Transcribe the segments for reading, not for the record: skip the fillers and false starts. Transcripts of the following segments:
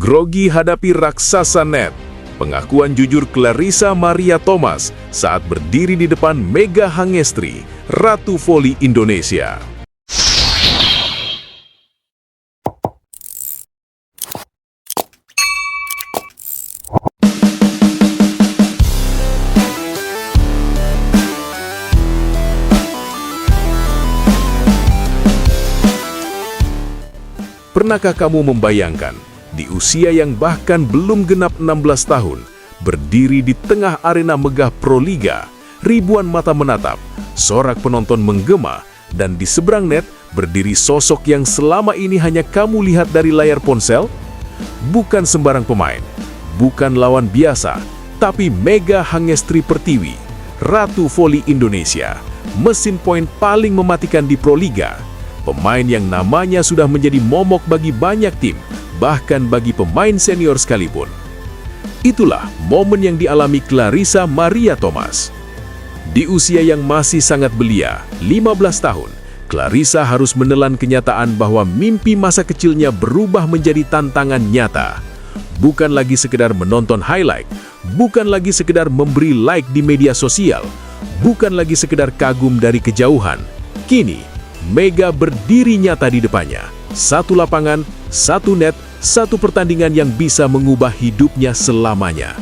Grogi hadapi raksasa net. Pengakuan jujur Clarissa Maria Thomas saat berdiri di depan Mega Hangestri, Ratu Voli Indonesia. Pernahkah kamu membayangkan, di usia yang bahkan belum genap 16 tahun, berdiri di tengah arena megah Proliga, ribuan mata menatap, sorak penonton menggema, dan di seberang net berdiri sosok yang selama ini hanya kamu lihat dari layar ponsel? Bukan sembarang pemain, bukan lawan biasa, tapi Mega Hangestri Pertiwi, Ratu Voli Indonesia, mesin poin paling mematikan di Proliga, pemain yang namanya sudah menjadi momok bagi banyak tim, bahkan bagi pemain senior sekalipun. Itulah momen yang dialami Clarissa Maria Thomas. Di usia yang masih sangat belia, 15 tahun, Clarissa harus menelan kenyataan bahwa mimpi masa kecilnya berubah menjadi tantangan nyata. Bukan lagi sekedar menonton highlight, bukan lagi sekedar memberi like di media sosial, bukan lagi sekedar kagum dari kejauhan. Kini, Mega berdiri nyata di depannya. Satu lapangan, satu net, satu pertandingan yang bisa mengubah hidupnya selamanya.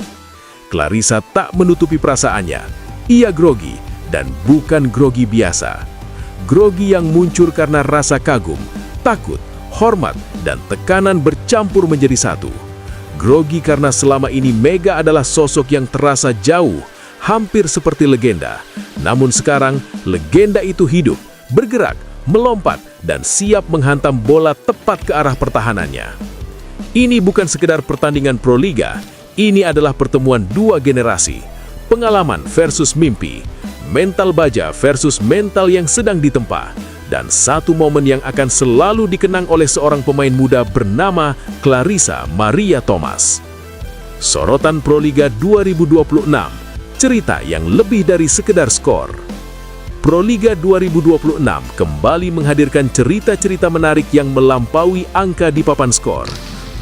Clarissa tak menutupi perasaannya. Ia grogi, dan bukan grogi biasa. Grogi yang muncul karena rasa kagum, takut, hormat, dan tekanan bercampur menjadi satu. Grogi karena selama ini Mega adalah sosok yang terasa jauh, hampir seperti legenda. Namun sekarang, legenda itu hidup, bergerak, melompat, dan siap menghantam bola tepat ke arah pertahanannya. Ini bukan sekedar pertandingan Proliga, ini adalah pertemuan dua generasi. Pengalaman versus mimpi, mental baja versus mental yang sedang ditempa, dan satu momen yang akan selalu dikenang oleh seorang pemain muda bernama Clarissa Maria Thomas. Sorotan Proliga 2026, cerita yang lebih dari sekedar skor. Proliga 2026 kembali menghadirkan cerita-cerita menarik yang melampaui angka di papan skor.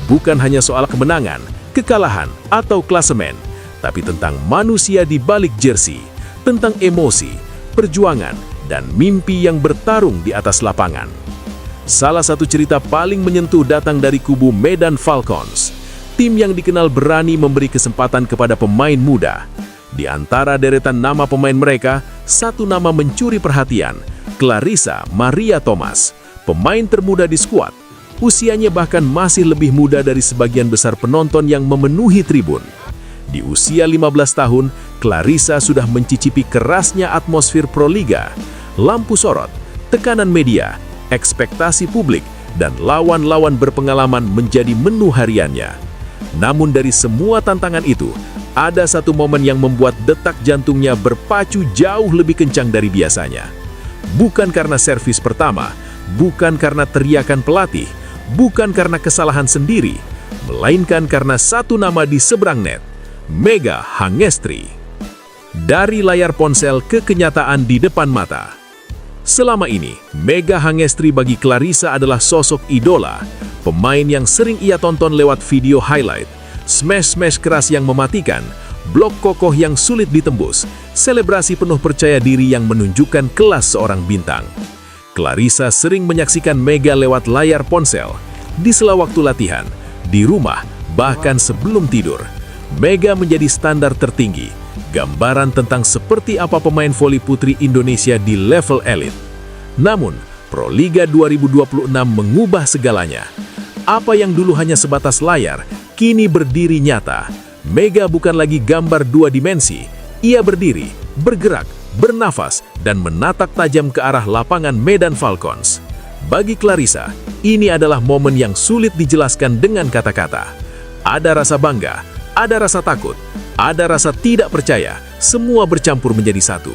Bukan hanya soal kemenangan, kekalahan, atau klasemen, tapi tentang manusia di balik jersey, tentang emosi, perjuangan, dan mimpi yang bertarung di atas lapangan. Salah satu cerita paling menyentuh datang dari kubu Medan Falcons, tim yang dikenal berani memberi kesempatan kepada pemain muda. Di antara deretan nama pemain mereka, satu nama mencuri perhatian, Clarissa Maria Thomas, pemain termuda di skuad. Usianya bahkan masih lebih muda dari sebagian besar penonton yang memenuhi tribun. Di usia 15 tahun, Clarissa sudah mencicipi kerasnya atmosfer Proliga, lampu sorot, tekanan media, ekspektasi publik, dan lawan-lawan berpengalaman menjadi menu hariannya. Namun dari semua tantangan itu, ada satu momen yang membuat detak jantungnya berpacu jauh lebih kencang dari biasanya. Bukan karena servis pertama, bukan karena teriakan pelatih, bukan karena kesalahan sendiri, melainkan karena satu nama di seberang net, Mega Hangestri. Dari layar ponsel ke kenyataan di depan mata. Selama ini, Mega Hangestri bagi Clarissa adalah sosok idola, pemain yang sering ia tonton lewat video highlight, smash-smash keras yang mematikan, blok kokoh yang sulit ditembus, selebrasi penuh percaya diri yang menunjukkan kelas seorang bintang. Clarissa sering menyaksikan Mega lewat layar ponsel, di sela waktu latihan, di rumah, bahkan sebelum tidur. Mega menjadi standar tertinggi, gambaran tentang seperti apa pemain voli putri Indonesia di level elit. Namun, Proliga 2026 mengubah segalanya. Apa yang dulu hanya sebatas layar, kini berdiri nyata. Mega bukan lagi gambar dua dimensi. Ia berdiri, bergerak, bernafas, dan menatap tajam ke arah lapangan Medan Falcons. Bagi Clarissa, ini adalah momen yang sulit dijelaskan dengan kata-kata. Ada rasa bangga, ada rasa takut, ada rasa tidak percaya, semua bercampur menjadi satu.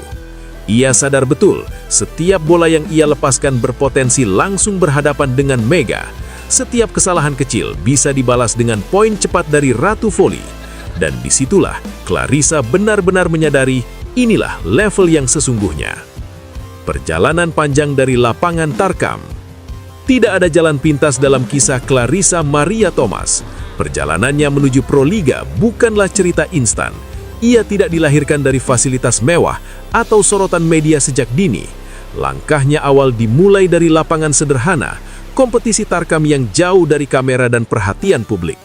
Ia sadar betul, setiap bola yang ia lepaskan berpotensi langsung berhadapan dengan Mega. Setiap kesalahan kecil bisa dibalas dengan poin cepat dari Ratu Voli. Dan disitulah Clarissa benar-benar menyadari inilah level yang sesungguhnya. Perjalanan panjang dari lapangan Tarkam. Tidak ada jalan pintas dalam kisah Clarissa Maria Thomas. Perjalanannya menuju Proliga bukanlah cerita instan. Ia tidak dilahirkan dari fasilitas mewah atau sorotan media sejak dini. Langkahnya awal dimulai dari lapangan sederhana, kompetisi tarkam yang jauh dari kamera dan perhatian publik.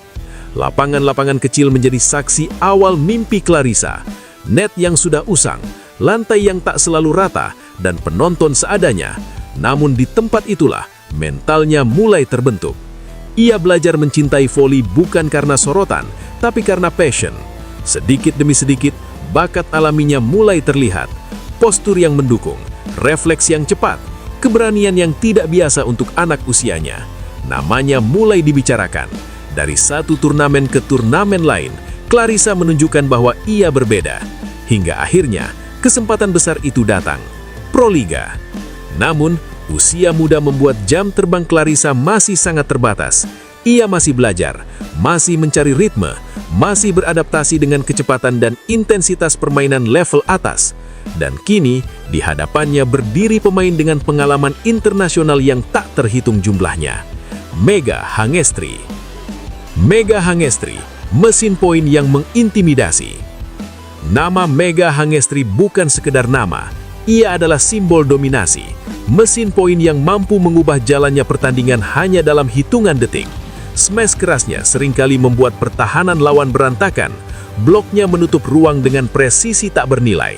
Lapangan-lapangan kecil menjadi saksi awal mimpi Clarissa. Net yang sudah usang, lantai yang tak selalu rata, dan penonton seadanya. Namun di tempat itulah, mentalnya mulai terbentuk. Ia belajar mencintai voli bukan karena sorotan, tapi karena passion. Sedikit demi sedikit, bakat alaminya mulai terlihat. Postur yang mendukung, refleks yang cepat, keberanian yang tidak biasa untuk anak usianya. Namanya mulai dibicarakan. Dari satu turnamen ke turnamen lain, Clarissa menunjukkan bahwa ia berbeda. Hingga akhirnya, kesempatan besar itu datang. Proliga. Namun, usia muda membuat jam terbang Clarissa masih sangat terbatas. Ia masih belajar, masih mencari ritme, masih beradaptasi dengan kecepatan dan intensitas permainan level atas. Dan kini, di hadapannya berdiri pemain dengan pengalaman internasional yang tak terhitung jumlahnya. Megha Hangestri. Megha Hangestri, mesin poin yang mengintimidasi. Nama Megha Hangestri bukan sekedar nama, ia adalah simbol dominasi. Mesin poin yang mampu mengubah jalannya pertandingan hanya dalam hitungan detik. Smash kerasnya seringkali membuat pertahanan lawan berantakan. Bloknya menutup ruang dengan presisi tak bernilai.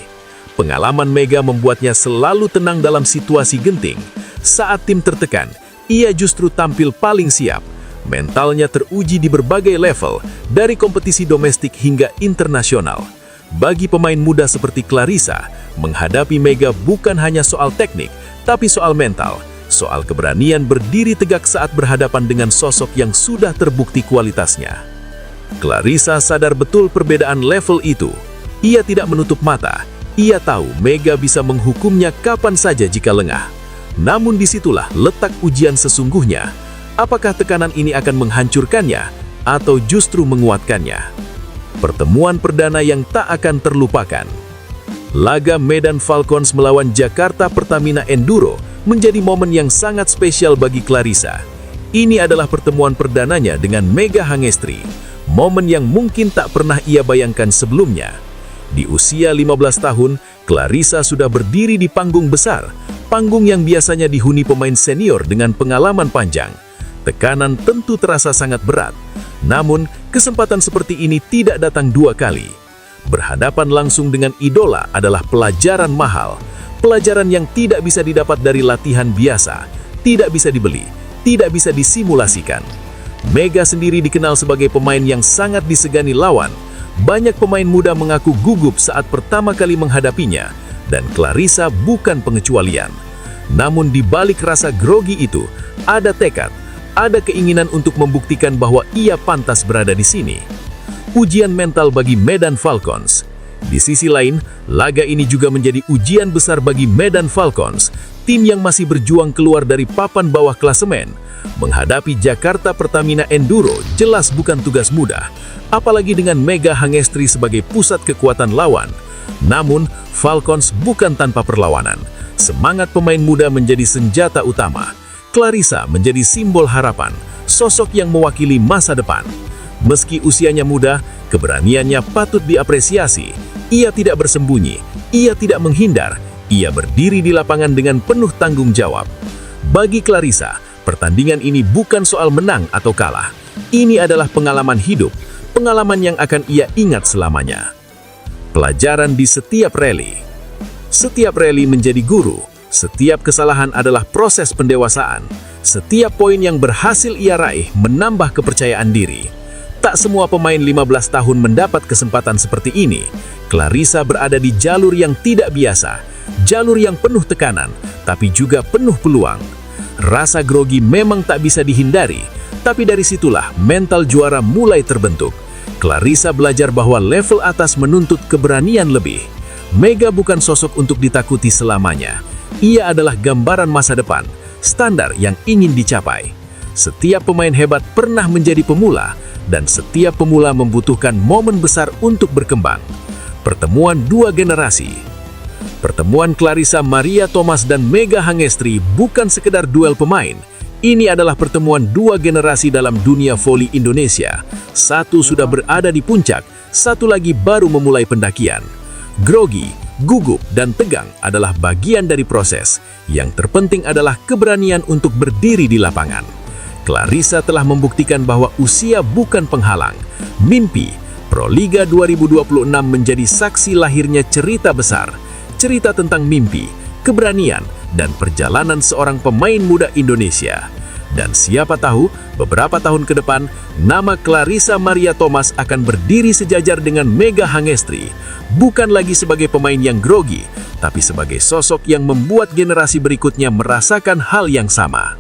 Pengalaman Megha membuatnya selalu tenang dalam situasi genting. Saat tim tertekan, ia justru tampil paling siap. Mentalnya teruji di berbagai level, dari kompetisi domestik hingga internasional. Bagi pemain muda seperti Clarissa, menghadapi Megha bukan hanya soal teknik, tapi soal mental. Soal keberanian berdiri tegak saat berhadapan dengan sosok yang sudah terbukti kualitasnya. Clarissa sadar betul perbedaan level itu. Ia tidak menutup mata. Ia tahu Megha bisa menghukumnya kapan saja jika lengah. Namun disitulah letak ujian sesungguhnya. Apakah tekanan ini akan menghancurkannya atau justru menguatkannya? Pertemuan perdana yang tak akan terlupakan. Laga Medan Falcons melawan Jakarta Pertamina Enduro menjadi momen yang sangat spesial bagi Clarissa. Ini adalah pertemuan perdananya dengan Megha Hangestri, momen yang mungkin tak pernah ia bayangkan sebelumnya. Di usia 15 tahun, Clarissa sudah berdiri di panggung besar, panggung yang biasanya dihuni pemain senior dengan pengalaman panjang. Tekanan tentu terasa sangat berat, namun kesempatan seperti ini tidak datang dua kali. Berhadapan langsung dengan idola adalah pelajaran mahal. Pelajaran yang tidak bisa didapat dari latihan biasa, tidak bisa dibeli, tidak bisa disimulasikan. Megha sendiri dikenal sebagai pemain yang sangat disegani lawan. Banyak pemain muda mengaku gugup saat pertama kali menghadapinya, dan Clarissa bukan pengecualian. Namun di balik rasa grogi itu, ada tekad, ada keinginan untuk membuktikan bahwa ia pantas berada di sini. Ujian mental bagi Medan Falcons. Di sisi lain, laga ini juga menjadi ujian besar bagi Medan Falcons, tim yang masih berjuang keluar dari papan bawah klasemen. Menghadapi Jakarta Pertamina Enduro jelas bukan tugas mudah, apalagi dengan Megha Hangestri sebagai pusat kekuatan lawan. Namun, Falcons bukan tanpa perlawanan. Semangat pemain muda menjadi senjata utama. Clarissa menjadi simbol harapan, sosok yang mewakili masa depan. Meski usianya muda, keberaniannya patut diapresiasi. Ia tidak bersembunyi, ia tidak menghindar, ia berdiri di lapangan dengan penuh tanggung jawab. Bagi Clarissa, pertandingan ini bukan soal menang atau kalah. Ini adalah pengalaman hidup, pengalaman yang akan ia ingat selamanya. Pelajaran di setiap rally. Setiap rally menjadi guru, setiap kesalahan adalah proses pendewasaan. Setiap poin yang berhasil ia raih menambah kepercayaan diri. Tak semua pemain 15 tahun mendapat kesempatan seperti ini. Clarissa berada di jalur yang tidak biasa, jalur yang penuh tekanan, tapi juga penuh peluang. Rasa grogi memang tak bisa dihindari, tapi dari situlah mental juara mulai terbentuk. Clarissa belajar bahwa level atas menuntut keberanian lebih. Megha bukan sosok untuk ditakuti selamanya. Ia adalah gambaran masa depan, standar yang ingin dicapai. Setiap pemain hebat pernah menjadi pemula, dan setiap pemula membutuhkan momen besar untuk berkembang. Pertemuan dua generasi. Pertemuan Clarissa Maria Thomas dan Megha Hangestri bukan sekedar duel pemain. Ini adalah pertemuan dua generasi dalam dunia voli Indonesia. Satu sudah berada di puncak, satu lagi baru memulai pendakian. Grogi, gugup, dan tegang adalah bagian dari proses. Yang terpenting adalah keberanian untuk berdiri di lapangan. Clarissa telah membuktikan bahwa usia bukan penghalang. Mimpi, Proliga 2026 menjadi saksi lahirnya cerita besar. Cerita tentang mimpi, keberanian, dan perjalanan seorang pemain muda Indonesia. Dan siapa tahu, beberapa tahun ke depan, nama Clarissa Maria Thomas akan berdiri sejajar dengan Megha Hangestri. Bukan lagi sebagai pemain yang grogi, tapi sebagai sosok yang membuat generasi berikutnya merasakan hal yang sama.